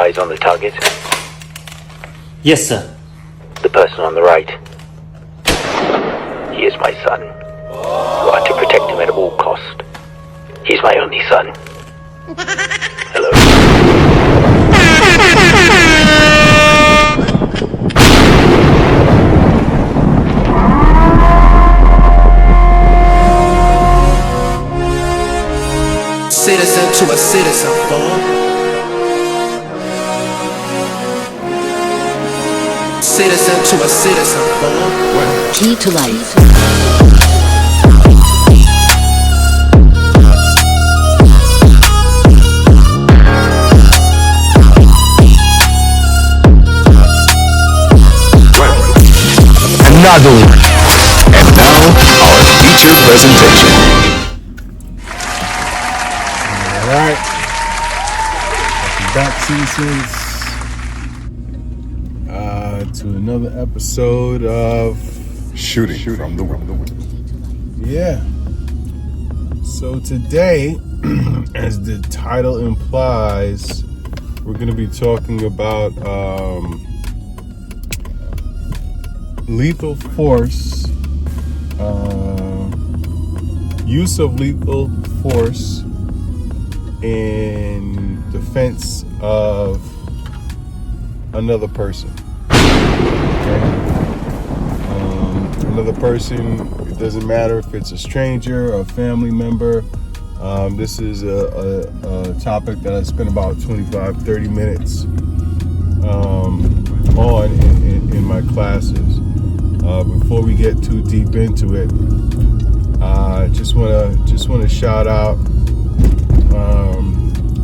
eyes on the target? Yes, sir. The person on the right. He is my son. You are to protect him at all cost. He's my only son. Hello? Citizen to a citizen, boy. Citizen to a citizen, boy. Key to life. Another one. And now, our feature presentation. Alright. Welcome back, citizens, to another episode of Shooting from the window. Yeah. So today, as the title implies, we're going to be talking about lethal force, use of lethal force in defense of another person. Okay? Another person, it doesn't matter if it's a stranger or a family member. This is a topic that I spent about 25-30 minutes on in my classes. Before we get too deep into it, I just want to shout out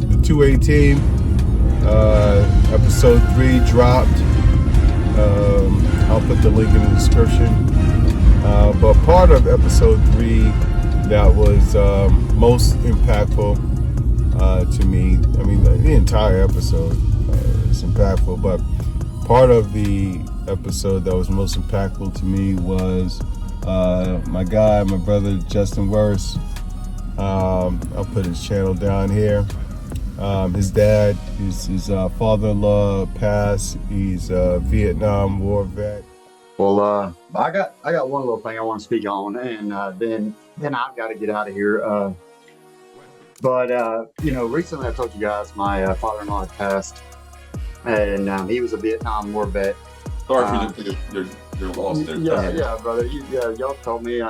the 2A team. Episode 3 dropped. I'll put the link in the description. But part of episode 3 that was most impactful to me, I mean, the entire episode is impactful, but part of the episode that was most impactful to me was my brother Justin Worse. I'll put his channel down here. His dad, his father-in-law passed. He's a Vietnam War vet. Well, I got one little thing I want to speak on, and then I've got to get out of here. But recently I told you guys my father-in-law had passed, and he was a Vietnam War vet. Sorry for your loss there. Yeah, brother. Y'all told me,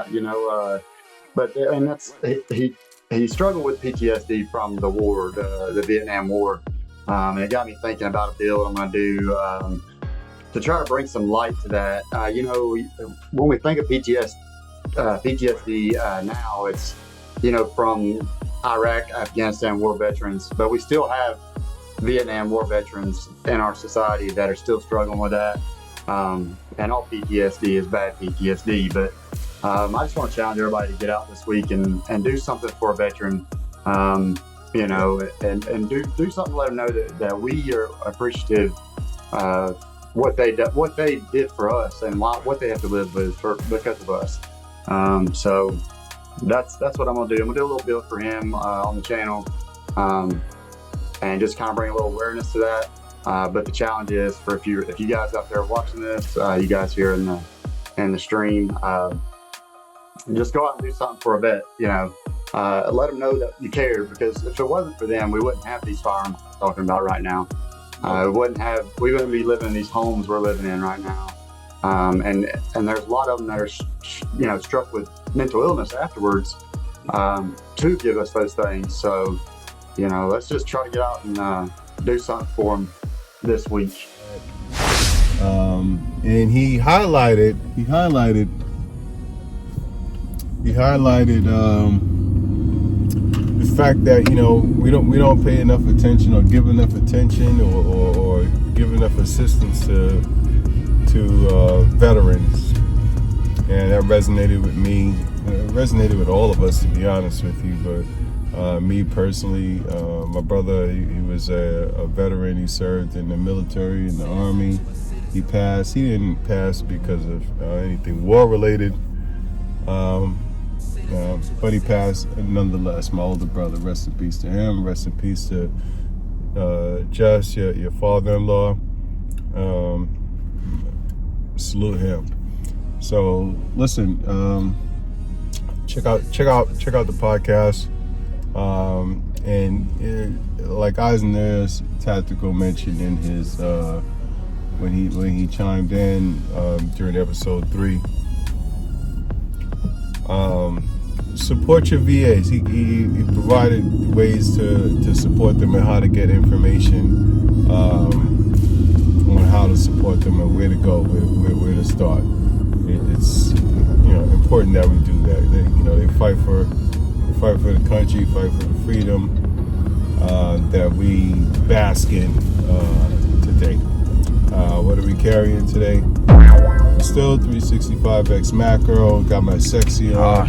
he struggled with PTSD from the war, the Vietnam War, and it got me thinking about a bill I'm going to do to try to bring some light to that. When we think of PTSD now, it's from Iraq, Afghanistan war veterans, but we still have Vietnam War veterans in our society that are still struggling with that. And all PTSD is bad PTSD, but I just want to challenge everybody to get out this week and do something for a veteran, and do something to let them know that we are appreciative of what they did for us and what they have to live with because of us. So that's what I'm gonna do. I'm gonna do a little build for him on the channel, and just kind of bring a little awareness to that. But the challenge is for if you guys out there watching this, you guys here in the stream, just go out and do something for a vet. Let them know that you care, because if it wasn't for them, we wouldn't have these firearms we're talking about right now. We wouldn't be living in these homes we're living in right now. And there's a lot of them that are struck with mental illness afterwards, to give us those things. So let's just try to get out and do something for them this week. And he highlighted the fact that we don't pay enough attention or give enough attention or give enough assistance to veterans, and that resonated with me. It resonated with all of us, to be honest with you. But me personally, my brother, he was a veteran. He served in the military, in the Army. He passed. He didn't pass because of anything war-related, but he passed nonetheless. My older brother, rest in peace to him. Rest in peace to Jess, your father-in-law. Salute him. So listen, check out the podcast. Like Eisen's Tactical mentioned in his when he chimed in during episode 3. Support your VAs. He provided ways to support them and how to get information on how to support them and where to go, where to start. It's important that we do that. They fight for the country, fight for the freedom that we bask in today. What are we carrying today? Still 365X macro. Got my sexy on.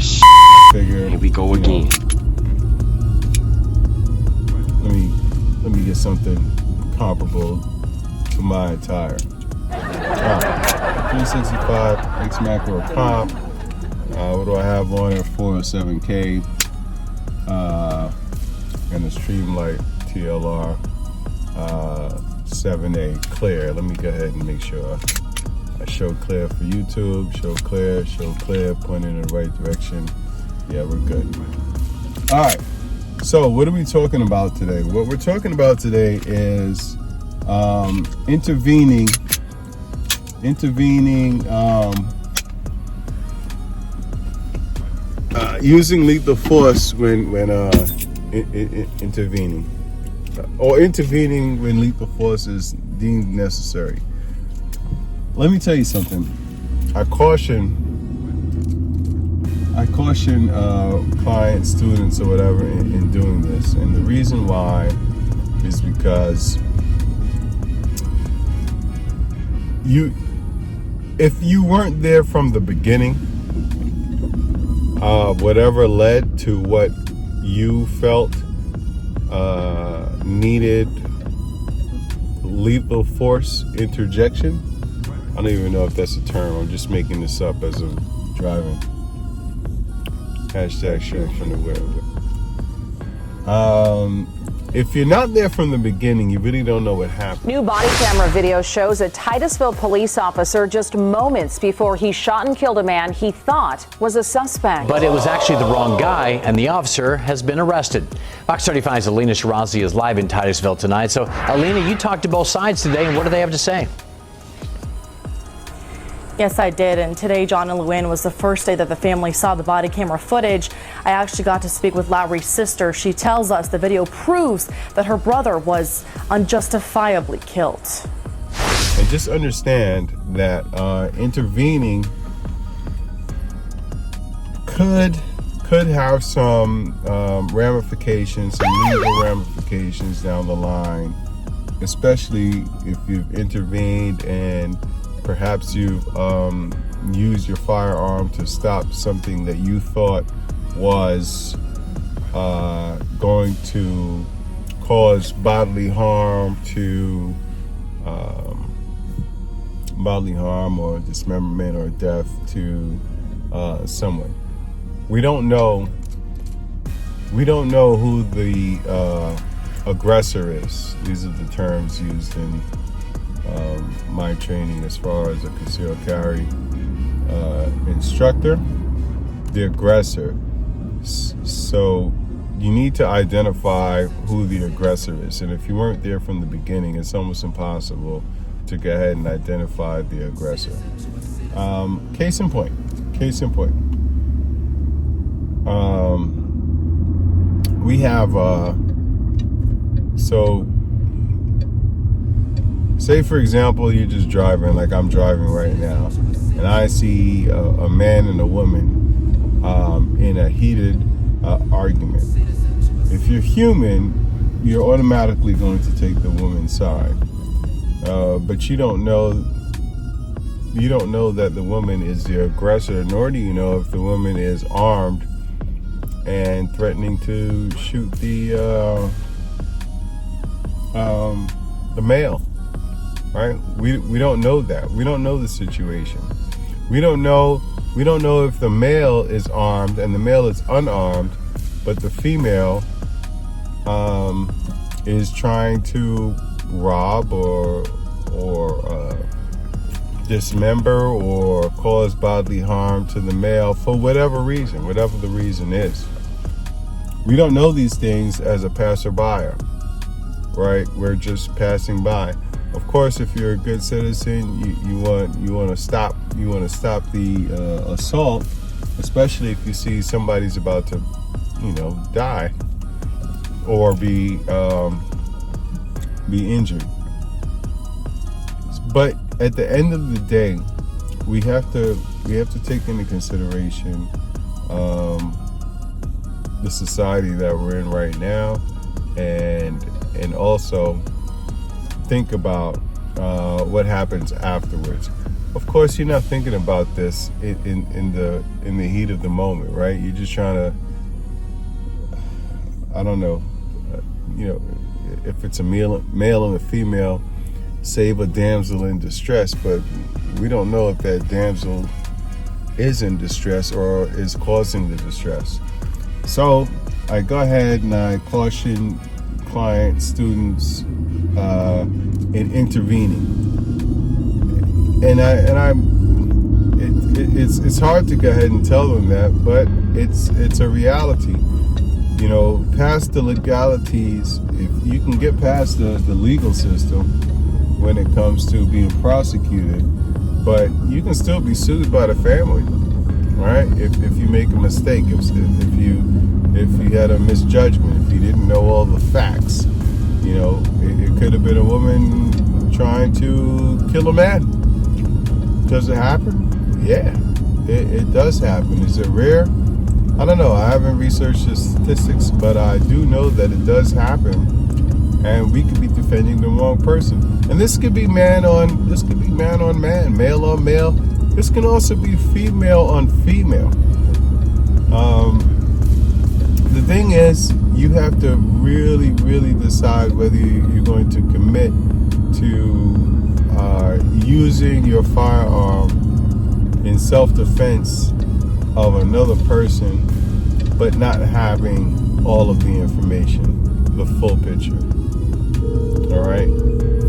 Figure. Here we go again. Let me get something comparable to my attire. 365X macro comp. What do I have on it? 407K. And a Streamlight TLR 7A clear. Let me go ahead and make sure I show clear for YouTube. Show clear, pointing in the right direction. Yeah, we're good. All right. So what are we talking about today? What we're talking about today is intervening, using lethal force when intervening, or intervening when lethal force is deemed necessary. Let me tell you something. I caution clients, students, or whatever in doing this, and the reason why is because if you weren't there from the beginning, whatever led to what you felt needed lethal force interjection. I don't even know if that's a term. I'm just making this up as I'm driving. Hashtag shooting from the web. If you're not there from the beginning, you really don't know what happened. New body camera video shows a Titusville police officer just moments before he shot and killed a man he thought was a suspect. But it was actually the wrong guy, and the officer has been arrested. Fox 35's Alina Shirazi is live in Titusville tonight. So, Alina, you talked to both sides today, and what do they have to say? Yes, I did. And today, John and Luann, was the first day that the family saw the body camera footage. I actually got to speak with Lowry's sister. She tells us the video proves that her brother was unjustifiably killed. And just understand that intervening could have some ramifications, some legal ramifications down the line, especially if you've intervened and perhaps you've used your firearm to stop something that you thought was going to cause bodily harm or dismemberment or death to someone. We don't know who the aggressor is. These are the terms used in my training as far as a concealed carry instructor. The aggressor. So you need to identify who the aggressor is, and if you weren't there from the beginning, it's almost impossible to go ahead and identify the aggressor. Case in point. We have say for example, you're just driving like I'm driving right now, and I see a man and a woman in a heated argument. If you're human, you're automatically going to take the woman's side, but you don't know that the woman is the aggressor, nor do you know if the woman is armed and threatening to shoot the male. Right? We don't know that. We don't know the situation. We don't know if the male is armed and the male is unarmed, but the female is trying to rob or dismember or cause bodily harm to the male for whatever reason, whatever the reason is. We don't know these things as a passerby, right? We're just passing by. Of course, if you're a good citizen, you want to stop the assault, especially if you see somebody's about to, die or be injured. But at the end of the day, we have to take into consideration the society that we're in right now, and also think about what happens afterwards. Of course, you're not thinking about this in the heat of the moment, right? You're just trying to, I don't know, if it's a male and a female, save a damsel in distress, but we don't know if that damsel is in distress or is causing the distress. So I go ahead and I caution clients, students, in intervening. And it's hard to go ahead and tell them that, but it's a reality. Past the legalities, if you can get past the legal system when it comes to being prosecuted, but you can still be sued by the family, right? If you make a mistake, if you had a misjudgment, if you didn't know all the facts, it could have been a woman trying to kill a man. Does it happen? Yeah, it does happen. Is it rare? I don't know. I haven't researched the statistics, but I do know that it does happen, and we could be defending the wrong person. And this could be man on man, male on male. This can also be female on female. The thing is, you have to really, really decide whether you're going to commit to using your firearm in self-defense of another person, but not having all of the information, the full picture. All right,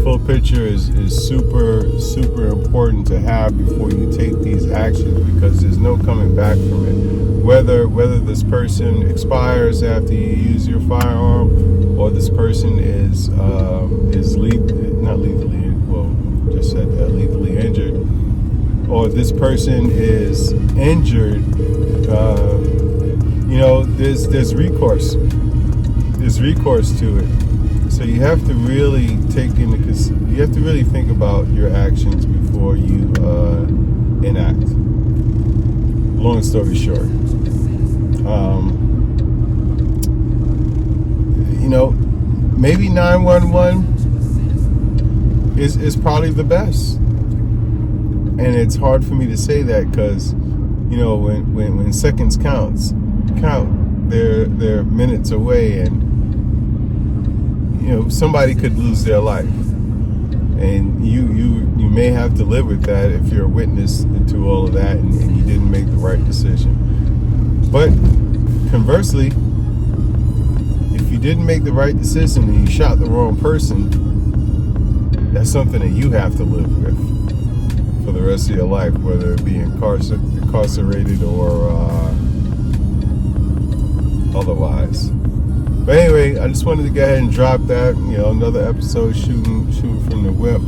full picture is super, super important to have before you take these actions, because there's no coming back from it. Whether this person expires after you use your firearm, or this person is lethally injured, or this person is injured, there's recourse. There's recourse to it. So you have to really think about your actions before you enact. Long story short, maybe 911 is probably the best. And it's hard for me to say that because, when seconds count, they're minutes away, and somebody could lose their life, and you may have to live with that if you're a witness to all of that, and you didn't make the right decision. But conversely, if you didn't make the right decision and you shot the wrong person, that's something that you have to live with for the rest of your life, whether it be incarcerated or otherwise. But anyway, I just wanted to go ahead and drop that. Another episode shooting from the whip.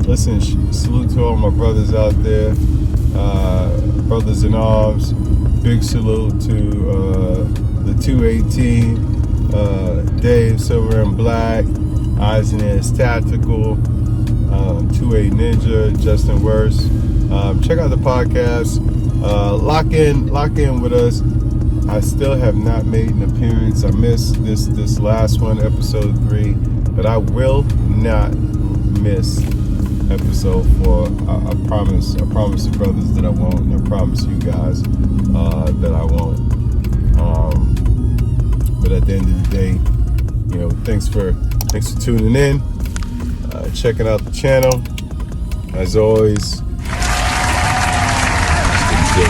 Listen, salute to all my brothers out there, brothers in arms. Big salute to the 218, Dave Silver and Black, Eisen's Tactical, 28 Ninja, Justin Worst. Check out the podcast. Lock in with us. I still have not made an appearance. I missed this last one, episode 3, but I will not miss episode 4. I promise the brothers that I won't, and I promise you guys that I won't. But at the end of the day, thanks for tuning in, checking out the channel. As always, stay